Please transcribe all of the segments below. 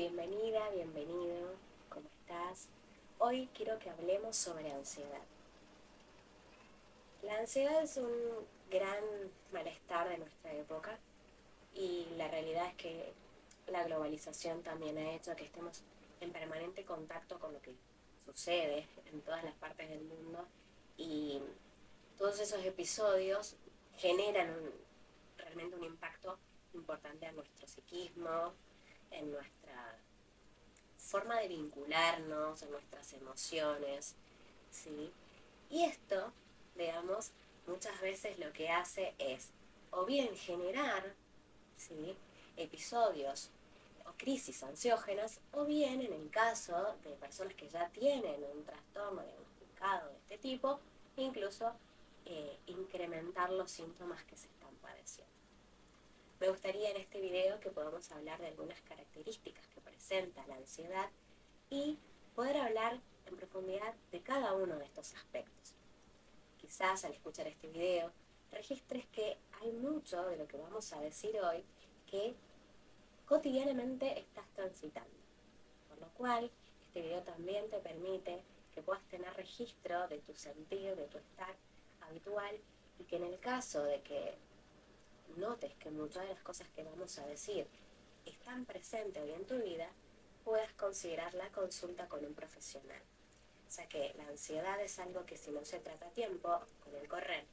Bienvenida, bienvenido, ¿cómo estás? Hoy quiero que hablemos sobre ansiedad. La ansiedad es un gran malestar de nuestra época y la realidad es que la globalización también ha hecho que estemos en permanente contacto con lo que sucede en todas las partes del mundo y todos esos episodios generan realmente un impacto importante en nuestro psiquismo, en nuestra forma de vincularnos, en nuestras emociones, ¿sí? Y esto, digamos, muchas veces lo que hace es o bien generar, ¿sí?, episodios o crisis ansiógenas, o bien en el caso de personas que ya tienen un trastorno diagnosticado de este tipo, incluso incrementar los síntomas que se están padeciendo. Me gustaría en este video que podamos hablar de algunas características que presenta la ansiedad y poder hablar en profundidad de cada uno de estos aspectos. Quizás al escuchar este video registres que hay mucho de lo que vamos a decir hoy que cotidianamente estás transitando, por lo cual este video también te permite que puedas tener registro de tu sentir, de tu estar habitual, y que en el caso de que notes que muchas de las cosas que vamos a decir están presentes hoy en tu vida, puedas considerar la consulta con un profesional. O sea que la ansiedad es algo que si no se trata a tiempo, con el correr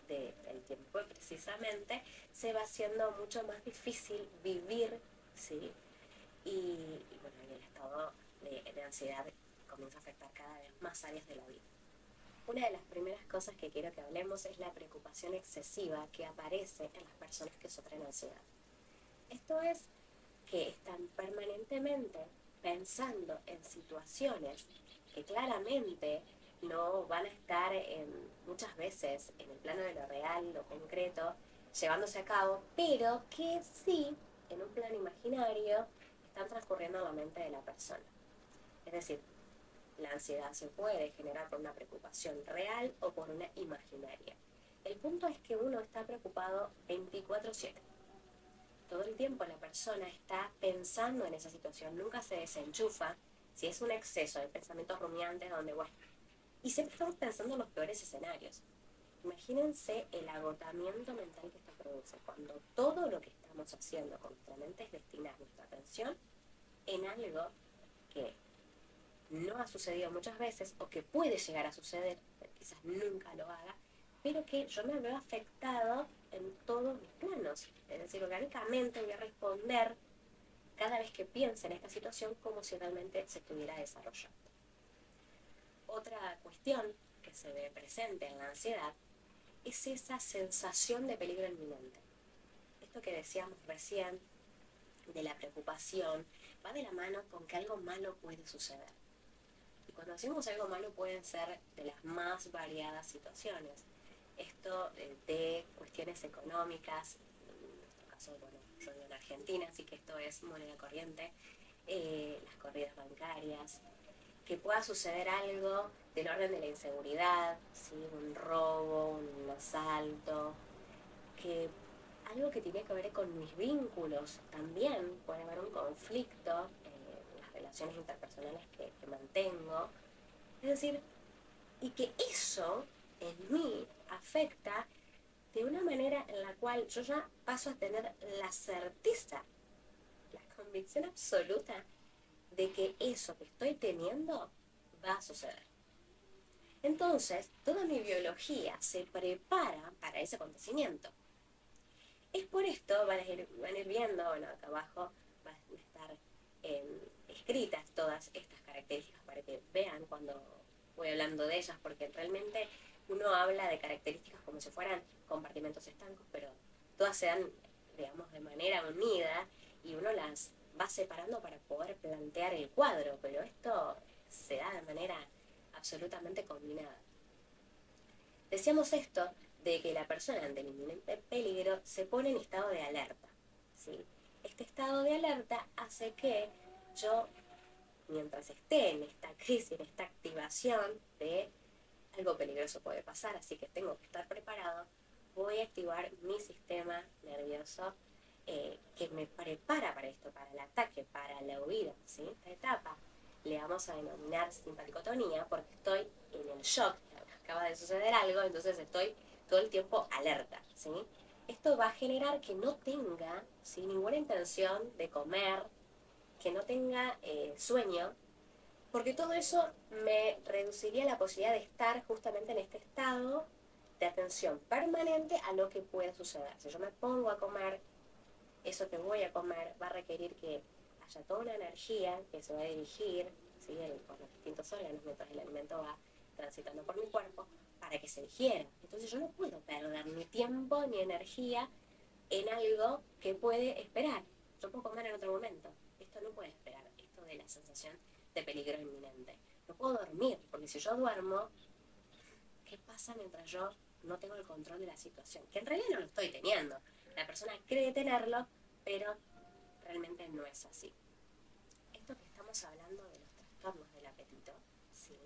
del tiempo precisamente, se va haciendo mucho más difícil vivir, ¿sí? Y bueno, el estado de ansiedad comienza a afectar cada vez más áreas de la vida. Una de las primeras cosas que quiero que hablemos es la preocupación excesiva que aparece en las personas que sufren ansiedad. Esto es que están permanentemente pensando en situaciones que claramente no van a estar muchas veces en el plano de lo real, lo concreto, llevándose a cabo, pero que sí, en un plano imaginario, están transcurriendo en la mente de la persona. Es decir, la ansiedad se puede generar por una preocupación real o por una imaginaria. El punto es que uno está preocupado 24/7. Todo el tiempo la persona está pensando en esa situación, nunca se desenchufa. Si es un exceso de pensamientos rumiantes donde, bueno, y siempre estamos pensando en los peores escenarios. Imagínense el agotamiento mental que esto produce, cuando todo lo que estamos haciendo con nuestra mente es destinar nuestra atención en algo que no ha sucedido muchas veces o que puede llegar a suceder, pero quizás nunca lo haga, pero que yo me veo afectado en todos mis planos. Es decir, orgánicamente voy a responder cada vez que piense en esta situación como si realmente se estuviera desarrollando. Otra cuestión que se ve presente en la ansiedad es esa sensación de peligro inminente. Esto que decíamos recién de la preocupación va de la mano con que algo malo puede suceder. Y cuando decimos algo malo pueden ser de las más variadas situaciones. Esto de cuestiones económicas, en nuestro caso, bueno, yo vivo en Argentina, así que esto es moneda corriente, las corridas bancarias, que pueda suceder algo del orden de la inseguridad, ¿sí?, un robo, un asalto, que algo que tiene que ver con mis vínculos también, puede haber un conflicto en las relaciones interpersonales que mantengo, es decir, y que eso en mí afecta de una manera en la cual yo ya paso a tener la certeza, la convicción absoluta de que eso que estoy teniendo va a suceder. Entonces, toda mi biología se prepara para ese acontecimiento. Es por esto, van a ir viendo, bueno, acá abajo van a estar escritas todas estas características para que vean cuando voy hablando de ellas, porque realmente uno habla de características como si fueran compartimentos estancos, pero todas se dan, digamos, de manera unida y uno las va separando para poder plantear el cuadro, pero esto se da de manera absolutamente combinada. Decíamos esto de que la persona ante el inminente peligro se pone en estado de alerta, ¿sí? Este estado de alerta hace que yo, mientras esté en esta crisis, en esta activación de algo peligroso puede pasar, así que tengo que estar preparado, voy a activar mi sistema nervioso que me prepara para esto, para el ataque, para la vamos a denominar simpaticotonía, porque estoy en el shock, acaba de suceder algo, entonces estoy todo el tiempo alerta, ¿sí? Esto va a generar que no tenga, ¿sí?, ninguna intención de comer, que no tenga sueño, porque todo eso me reduciría la posibilidad de estar justamente en este estado de atención permanente a lo que puede suceder. Si yo me pongo a comer, eso que voy a comer va a requerir que haya toda una energía que se va a dirigir, ¿sí?, por los distintos órganos mientras el alimento va transitando por mi cuerpo para que se digiera. Entonces yo no puedo perder ni tiempo ni energía en algo que puede esperar. Yo puedo comer en otro momento. Esto no puede esperar. Esto de la sensación de peligro inminente. No puedo dormir, porque si yo duermo, ¿qué pasa mientras yo no tengo el control de la situación? Que en realidad no lo estoy teniendo. La persona cree tenerlo, pero realmente no es así. Esto que estamos hablando de los trastornos del apetito, ¿sí?,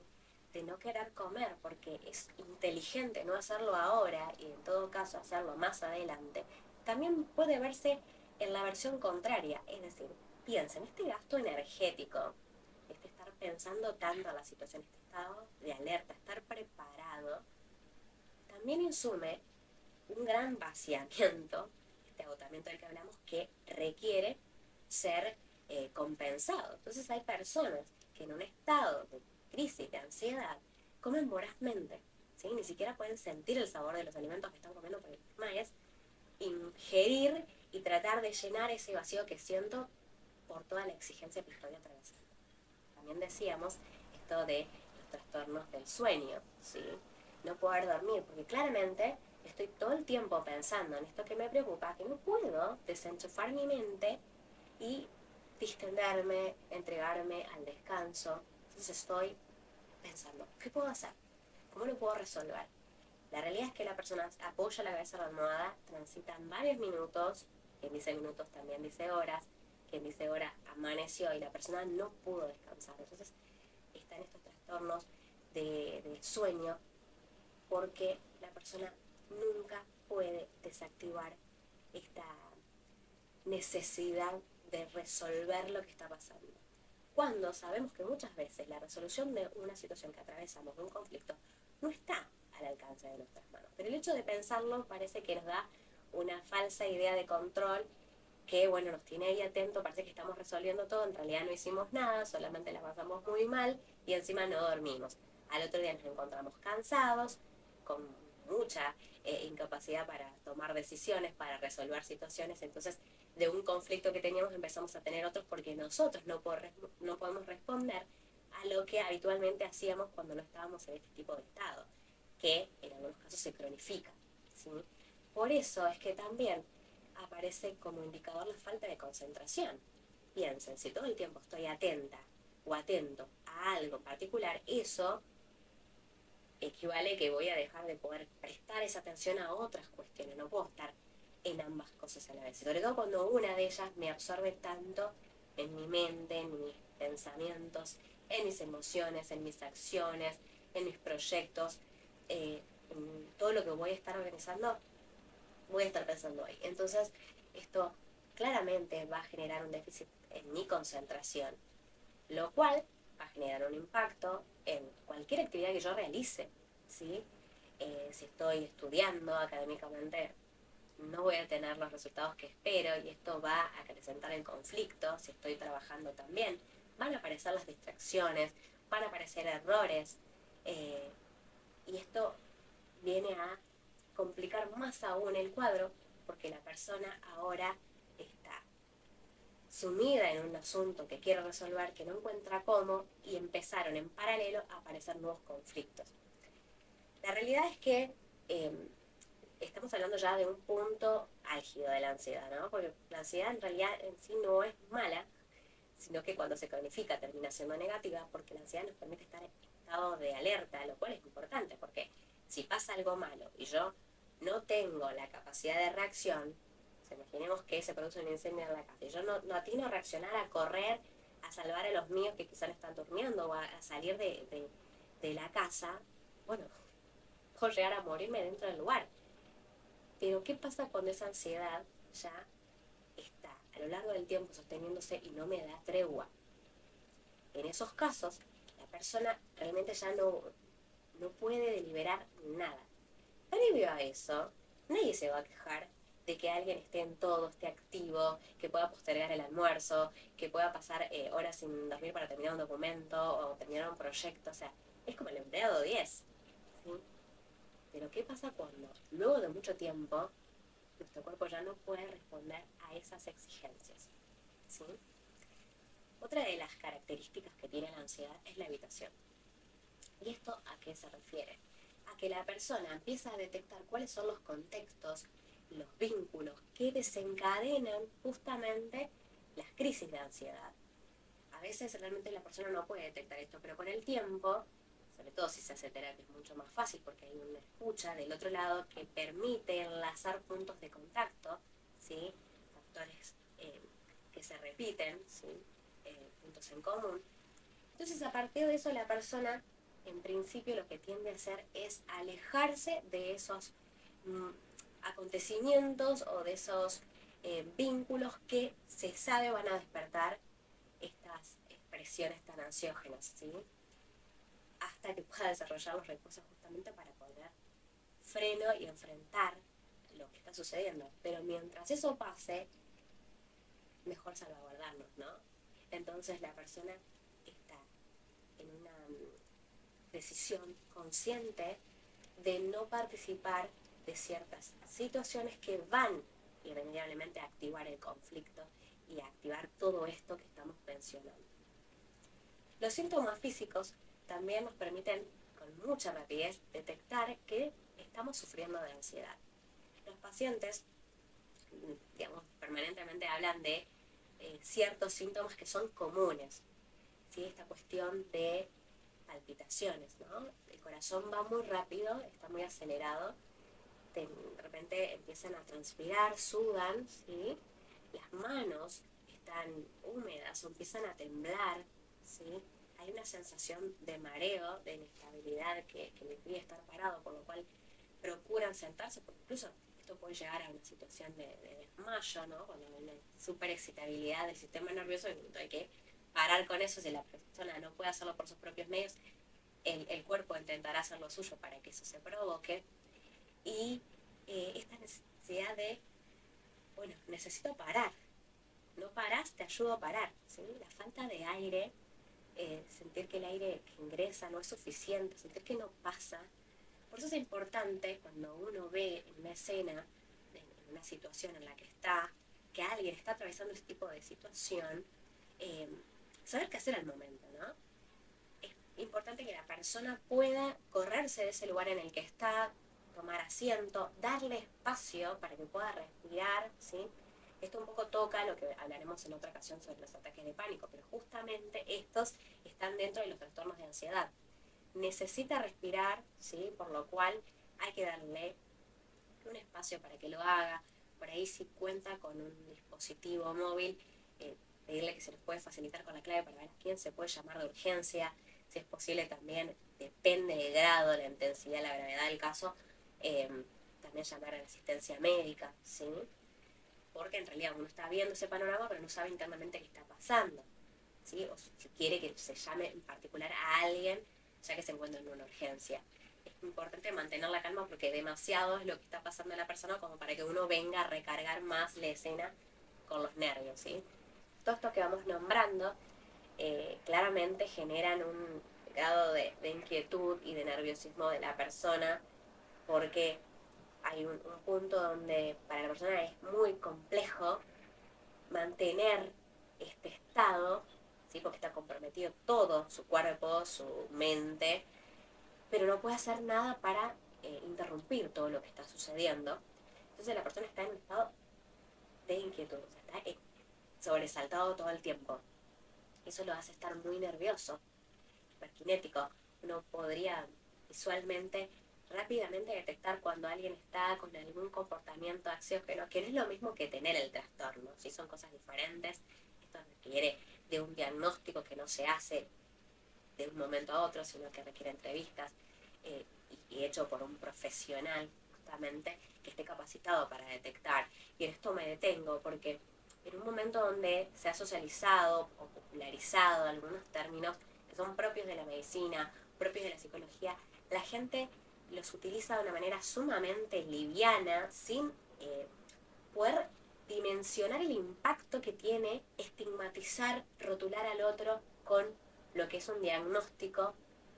de no querer comer porque es inteligente no hacerlo ahora y en todo caso hacerlo más adelante, también puede verse en la versión contraria, es decir, piensen, este gasto energético, este estar pensando tanto en la situación, este estado de alerta, estar preparado, también insume un gran vaciamiento, este agotamiento del que hablamos, que requiere ser compensado. Entonces hay personas que en un estado de crisis, de ansiedad, comen vorazmente, ¿sí? Ni siquiera pueden sentir el sabor de los alimentos que están comiendo, porque el tema es ingerir y tratar de llenar ese vacío que siento por toda la exigencia que estoy atravesando. También decíamos esto de los trastornos del sueño, ¿sí? No poder dormir, porque claramente estoy todo el tiempo pensando en esto que me preocupa, que no puedo desenchufar mi mente y distenderme, entregarme al descanso. Entonces estoy pensando, ¿qué puedo hacer? ¿Cómo lo puedo resolver? La realidad es que la persona apoya la cabeza en la almohada, transitan varios minutos, quien dice minutos también dice horas, quien dice hora amaneció y la persona no pudo descansar. Entonces están estos trastornos del sueño porque la persona nunca puede desactivar esta necesidad de resolver lo que está pasando. Cuando sabemos que muchas veces la resolución de una situación que atravesamos, de un conflicto, no está al alcance de nuestras manos. Pero el hecho de pensarlo parece que nos da una falsa idea de control que, bueno, nos tiene ahí atento, parece que estamos resolviendo todo, en realidad no hicimos nada, solamente la pasamos muy mal y encima no dormimos. Al otro día nos encontramos cansados, con mucha incapacidad para tomar decisiones, para resolver situaciones, entonces de un conflicto que teníamos empezamos a tener otros porque nosotros no podemos responder a lo que habitualmente hacíamos cuando no estábamos en este tipo de estado, que en algunos casos se cronifica, ¿sí? Por eso es que también aparece como indicador la falta de concentración. Piensen, si todo el tiempo estoy atenta o atento a algo en particular, eso equivale que voy a dejar de poder prestar esa atención a otras cuestiones. No puedo estar en ambas cosas a la vez. Sobre todo cuando una de ellas me absorbe tanto en mi mente, en mis pensamientos, en mis emociones, en mis acciones, en mis proyectos, en todo lo que voy a estar organizando, voy a estar pensando ahí. Entonces, esto claramente va a generar un déficit en mi concentración, lo cual va a generar un impacto en cualquier actividad que yo realice, ¿sí? Si estoy estudiando académicamente, no voy a tener los resultados que espero y esto va a acrecentar el conflicto. Si estoy trabajando también, van a aparecer las distracciones, van a aparecer errores, y esto viene a complicar más aún el cuadro porque la persona ahora está sumida en un asunto que quiere resolver, que no encuentra cómo, y empezaron en paralelo a aparecer nuevos conflictos. La realidad es que estamos hablando ya de un punto álgido de la ansiedad, ¿no? Porque la ansiedad en realidad en sí no es mala, sino que cuando se cronifica termina siendo negativa, porque la ansiedad nos permite estar en estado de alerta, lo cual es importante, porque si pasa algo malo y yo no tengo la capacidad de reacción, imaginemos que se produce un incendio en la casa, y yo no atino a reaccionar, a correr, a salvar a los míos que quizás están durmiendo, o a salir de la casa, bueno, puedo llegar a morirme dentro del lugar. Pero ¿qué pasa cuando esa ansiedad ya está a lo largo del tiempo sosteniéndose y no me da tregua? en esos casos, la persona realmente ya no puede deliberar nada. Previo a eso, nadie se va a quejar de que alguien esté en todo, esté activo, que pueda postergar el almuerzo, que pueda pasar horas sin dormir para terminar un documento o terminar un proyecto. O sea, es como el empleado 10. ¿Sí? Pero ¿qué pasa cuando luego de mucho tiempo nuestro cuerpo ya no puede responder a esas exigencias? ¿Sí? Otra de las características que tiene la ansiedad es la evitación. ¿Y esto a qué se refiere? A que la persona empieza a detectar cuáles son los contextos, los vínculos que desencadenan justamente las crisis de ansiedad. A veces realmente la persona no puede detectar esto, pero con el tiempo, sobre todo si se hace terapia, es mucho más fácil porque hay una escucha del otro lado que permite enlazar puntos de contacto, ¿sí? Factores que se repiten, ¿sí? Puntos en común. Entonces, a partir de eso, la persona, en principio, lo que tiende a hacer es alejarse de esos acontecimientos o de esos vínculos que se sabe van a despertar estas expresiones tan ansiógenas, ¿sí? Hasta que pueda desarrollar los recursos justamente para poner freno y enfrentar lo que está sucediendo. Pero mientras eso pase, mejor salvaguardarnos, ¿no? Entonces la persona está en una decisión consciente de no participar de ciertas situaciones que van irremediablemente a activar el conflicto y a activar todo esto que estamos mencionando. Los síntomas físicos también nos permiten con mucha rapidez detectar que estamos sufriendo de ansiedad. Los pacientes, digamos, permanentemente hablan de ciertos síntomas que son comunes, ¿sí? Esta cuestión de palpitaciones, ¿no? El corazón va muy rápido, está muy acelerado, de repente empiezan a transpirar, sudan, ¿sí? Las manos están húmedas o empiezan a temblar, ¿sí? Hay una sensación de mareo, de inestabilidad que le impide estar parado, por lo cual procuran sentarse, porque incluso esto puede llegar a una situación de desmayo, ¿no? Cuando hay una super excitabilidad del sistema nervioso, hay que parar con eso. Si la persona no puede hacerlo por sus propios medios, el cuerpo intentará hacer lo suyo para que eso se provoque. Y esta necesidad de, bueno, necesito parar. No parás, te ayudo a parar, ¿sí? La falta de aire, sentir que el aire que ingresa no es suficiente, sentir que no pasa. Por eso es importante cuando uno ve en una escena, en una situación en la que está, que alguien está atravesando ese tipo de situación, saber qué hacer al momento, ¿no? Es importante que la persona pueda correrse de ese lugar en el que está, tomar asiento, darle espacio para que pueda respirar, ¿sí? Esto un poco toca lo que hablaremos en otra ocasión sobre los ataques de pánico, pero justamente estos están dentro de los trastornos de ansiedad. Necesita respirar, ¿sí? Por lo cual hay que darle un espacio para que lo haga. Por ahí si cuenta con un dispositivo móvil, pedirle que se les puede facilitar con la clave para ver a quién se puede llamar de urgencia. Si es posible también, depende del grado, la intensidad, la gravedad del caso, también llamar a la asistencia médica, ¿sí? Porque en realidad uno está viendo ese panorama pero no sabe internamente qué está pasando, ¿sí? O si quiere que se llame en particular a alguien ya que se encuentra en una urgencia. Es importante mantener la calma porque demasiado es lo que está pasando a la persona como para que uno venga a recargar más la escena con los nervios, ¿sí? Todo esto que vamos nombrando claramente generan un grado de inquietud y de nerviosismo de la persona, porque hay un punto donde para la persona es muy complejo mantener este estado, ¿sí? Porque está comprometido todo, su cuerpo, su mente, pero no puede hacer nada para interrumpir todo lo que está sucediendo. Entonces la persona está en un estado de inquietud, o sea, está sobresaltado todo el tiempo. Eso lo hace estar muy nervioso, hiperkinético. Uno podría visualmente rápidamente detectar cuando alguien está con algún comportamiento ansiógeno, que no es lo mismo que tener el trastorno, ¿sí? Son cosas diferentes. Esto requiere de un diagnóstico que no se hace de un momento a otro, sino que requiere entrevistas y hecho por un profesional justamente que esté capacitado para detectar. Y en esto me detengo porque en un momento donde se ha socializado o popularizado algunos términos que son propios de la medicina, propios de la psicología, la gente los utiliza de una manera sumamente liviana, sin poder dimensionar el impacto que tiene estigmatizar, rotular al otro con lo que es un diagnóstico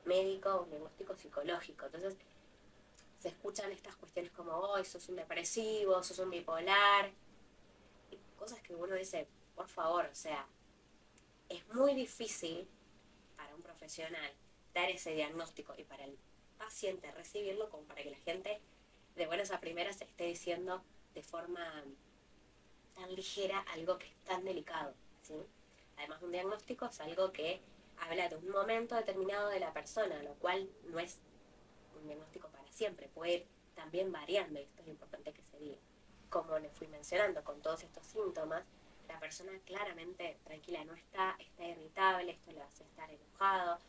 médico, un diagnóstico psicológico. Entonces se escuchan estas cuestiones como, oh, sos un depresivo, sos un bipolar, y cosas que uno dice, por favor, o sea, es muy difícil para un profesional dar ese diagnóstico y para el paciente recibirlo como para que la gente de buenas a primeras esté diciendo de forma tan ligera algo que es tan delicado, ¿sí? Además, un diagnóstico es algo que habla de un momento determinado de la persona, lo cual no es un diagnóstico para siempre, puede ir también variando, y esto es importante que se diga. Como les fui mencionando, con todos estos síntomas, la persona claramente tranquila no está, está irritable, esto le hace estar enojado.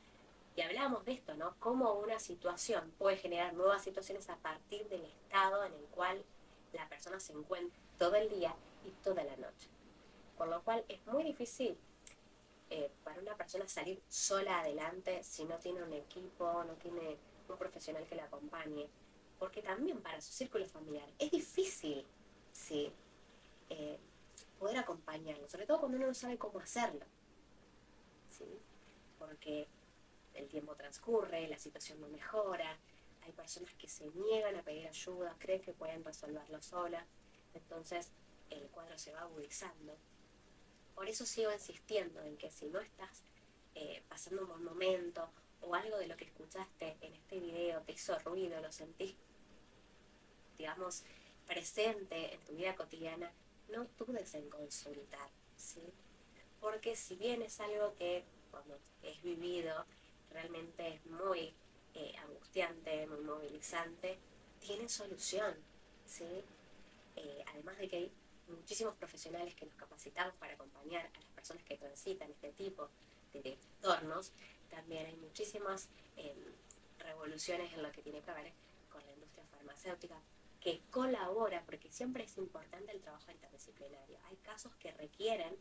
Y hablábamos de esto, ¿no? Cómo una situación puede generar nuevas situaciones a partir del estado en el cual la persona se encuentra todo el día y toda la noche. Por lo cual es muy difícil para una persona salir sola adelante si no tiene un equipo, no tiene un profesional que la acompañe. Porque también para su círculo familiar es difícil, ¿sí? Eh, poder acompañarlo, sobre todo cuando uno no sabe cómo hacerlo, ¿sí? Porque el tiempo transcurre, la situación no mejora, hay personas que se niegan a pedir ayuda, creen que pueden resolverlo sola, entonces el cuadro se va agudizando. Por eso sigo insistiendo en que si no estás pasando un buen momento o algo de lo que escuchaste en este video te hizo ruido, lo sentís, digamos, presente en tu vida cotidiana, no dudes en consultar, ¿sí? Porque si bien es algo que cuando es vivido realmente es muy angustiante, muy movilizante, tiene solución, ¿sí? Además de que hay muchísimos profesionales que nos capacitamos para acompañar a las personas que transitan este tipo de trastornos, también hay muchísimas revoluciones en lo que tiene que ver con la industria farmacéutica que colabora, porque siempre es importante el trabajo interdisciplinario. Hay casos que requieren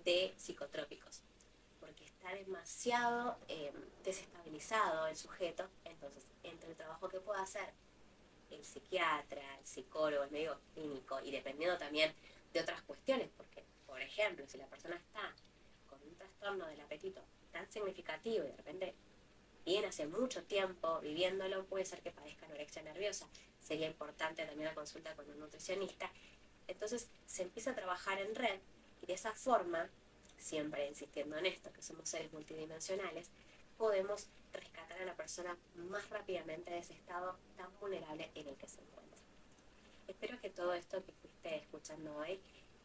de psicotrópicos, porque está demasiado desestabilizado el sujeto, entonces entre el trabajo que pueda hacer el psiquiatra, el psicólogo, el médico clínico, y dependiendo también de otras cuestiones, porque, por ejemplo, si la persona está con un trastorno del apetito tan significativo y de repente viene hace mucho tiempo viviéndolo, puede ser que padezca anorexia nerviosa, sería importante también la consulta con un nutricionista. Entonces se empieza a trabajar en red y de esa forma, siempre insistiendo en esto, que somos seres multidimensionales, podemos rescatar a la persona más rápidamente de ese estado tan vulnerable en el que se encuentra. Espero que todo esto que fuiste escuchando hoy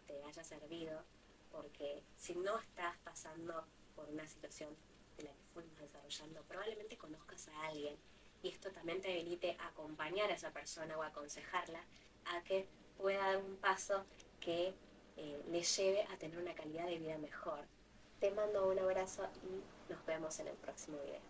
te haya servido, porque si no estás pasando por una situación de la que fuimos desarrollando, probablemente conozcas a alguien y esto también te habilite a acompañar a esa persona o a aconsejarla a que pueda dar un paso que le lleve a tener una calidad de vida mejor. Te mando un abrazo y nos vemos en el próximo video.